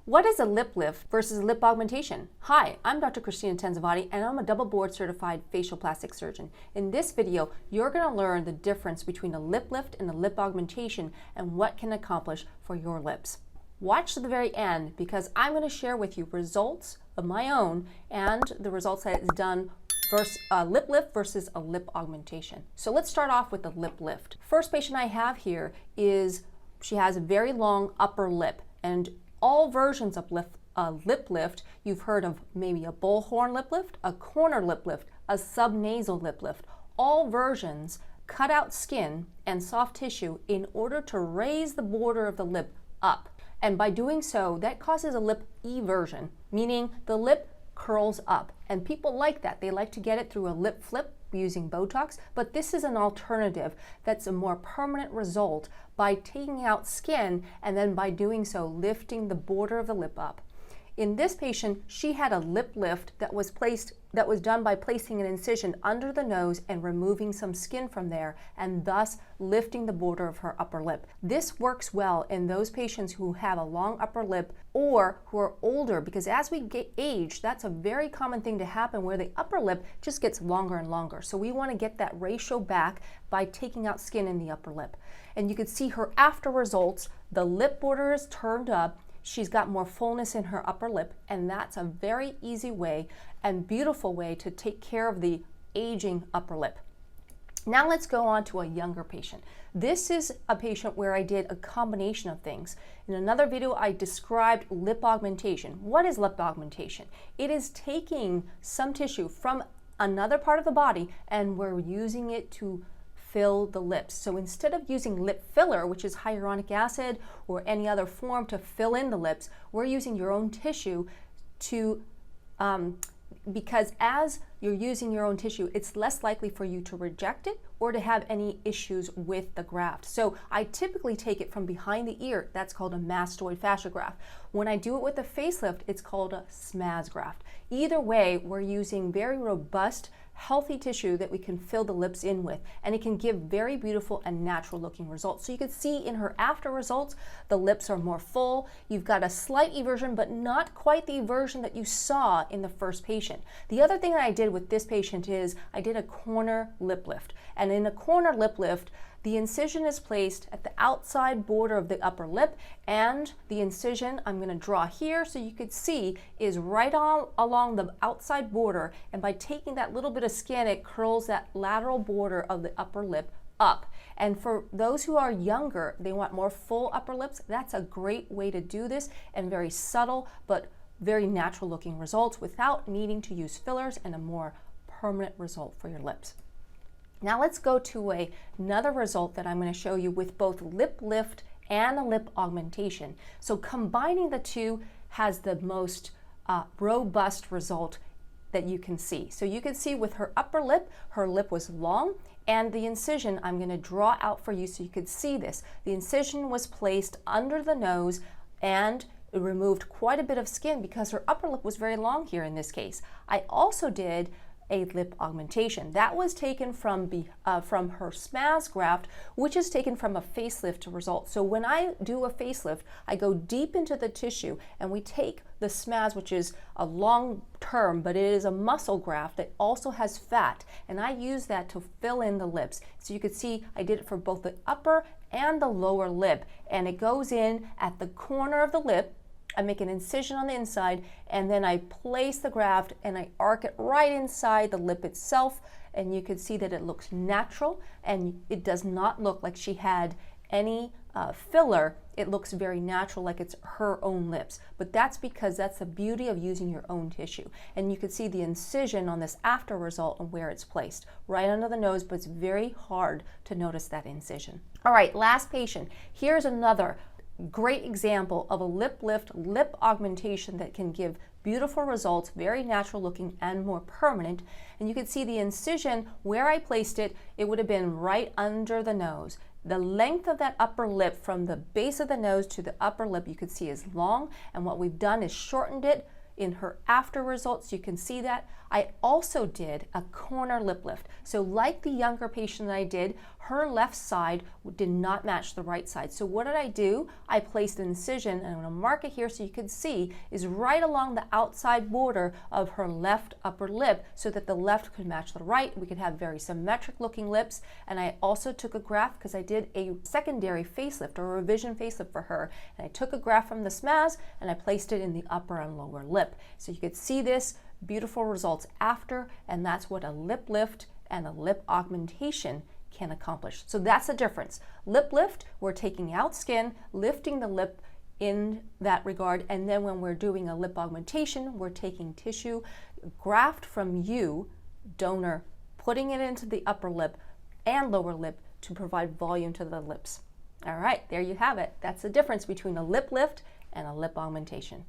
What is a lip lift versus lip augmentation? Hi, I'm Dr. Kristina Tansavatdi and I'm a double board certified facial plastic surgeon. In this video, you're going to learn the difference between a lip lift and a lip augmentation and what can accomplish for your lips. Watch to the very end because I'm going to share with you results of my own and the results that is done versus a lip lift versus a lip augmentation. So let's start off with the lip lift. First patient I have here is, she has a very long upper lip, and all versions of lip lift, you've heard of maybe a bullhorn lip lift, a corner lip lift, a subnasal lip lift. All versions cut out skin and soft tissue in order to raise the border of the lip up. And by doing so, that causes a lip eversion, meaning the lip curls up. And people like that. They like to get it through a lip flip using Botox, but this is an alternative that's a more permanent result by taking out skin and then by doing so lifting the border of the lip up. In this patient, she had a lip lift that was done by placing an incision under the nose and removing some skin from there and thus lifting the border of her upper lip. This works well in those patients who have a long upper lip or who are older, because as we age, that's a very common thing to happen where the upper lip just gets longer and longer. So we want to get that ratio back by taking out skin in the upper lip. And you can see her after results, the lip border is turned up. She's got more fullness in her upper lip, and that's a very easy way and beautiful way to take care of the aging upper lip. Now let's go on to a younger patient. This is a patient where I did a combination of things. In another video, I described lip augmentation. What is lip augmentation? It is taking some tissue from another part of the body and we're using it to fill the lips. So instead of using lip filler, which is hyaluronic acid or any other form to fill in the lips, we're using your own tissue to, because as you're using your own tissue, it's less likely for you to reject it or to have any issues with the graft. So I typically take it from behind the ear. That's called a mastoid fascia graft. When I do it with a facelift, it's called a SMAS graft. Either way, we're using very robust, healthy tissue that we can fill the lips in with, and it can give very beautiful and natural looking results. So you can see in her after results, the lips are more full. You've got a slight eversion, but not quite the eversion that you saw in the first patient. The other thing that I did with this patient is I did a corner lip lift. And in a corner lip lift, the incision is placed at the outside border of the upper lip, and the incision I'm going to draw here so you could see is right all along the outside border, and by taking that little bit of skin, it curls that lateral border of the upper lip up. And for those who are younger, they want more full upper lips, that's a great way to do this, and very subtle but very natural looking results without needing to use fillers, and a more permanent result for your lips. Now let's go to another result that I'm going to show you with both lip lift and a lip augmentation. So combining the two has the most robust result that you can see. So you can see with her upper lip, her lip was long, and the incision I'm going to draw out for you so you could see this. The incision was placed under the nose and it removed quite a bit of skin because her upper lip was very long here in this case. I also did a lip augmentation. That was taken from her SMAS graft, which is taken from a facelift result. So when I do a facelift, I go deep into the tissue and we take the SMAS, which is a long term, but it is a muscle graft that also has fat, and I use that to fill in the lips. So you can see I did it for both the upper and the lower lip, and it goes in at the corner of the lip. I make an incision on the inside, and then I place the graft and I arc it right inside the lip itself, and you can see that it looks natural and it does not look like she had any filler. It looks very natural, like it's her own lips, but that's because that's the beauty of using your own tissue. And you can see the incision on this after result and where it's placed right under the nose, but it's very hard to notice that incision. All right, last patient. Here's another great example of a lip lift, lip augmentation that can give beautiful results, very natural looking and more permanent. And you can see the incision where I placed it, it would have been right under the nose. The length of that upper lip from the base of the nose to the upper lip you could see is long, and what we've done is shortened it in her after results. You can see that. I also did a corner lip lift. So like the younger patient that I did, her left side did not match the right side. So what did I do? I placed an incision, and I'm going to mark it here so you can see, is right along the outside border of her left upper lip so that the left could match the right. We could have very symmetric looking lips. And I also took a graft because I did a secondary facelift or a revision facelift for her. And I took a graft from the SMAS and I placed it in the upper and lower lip. So you could see this beautiful results after, and that's what a lip lift and a lip augmentation can accomplish. So that's the difference. Lip lift, we're taking out skin, lifting the lip in that regard, and then when we're doing a lip augmentation, we're taking tissue, graft from you, donor, putting it into the upper lip and lower lip to provide volume to the lips. All right, there you have it. That's the difference between a lip lift and a lip augmentation.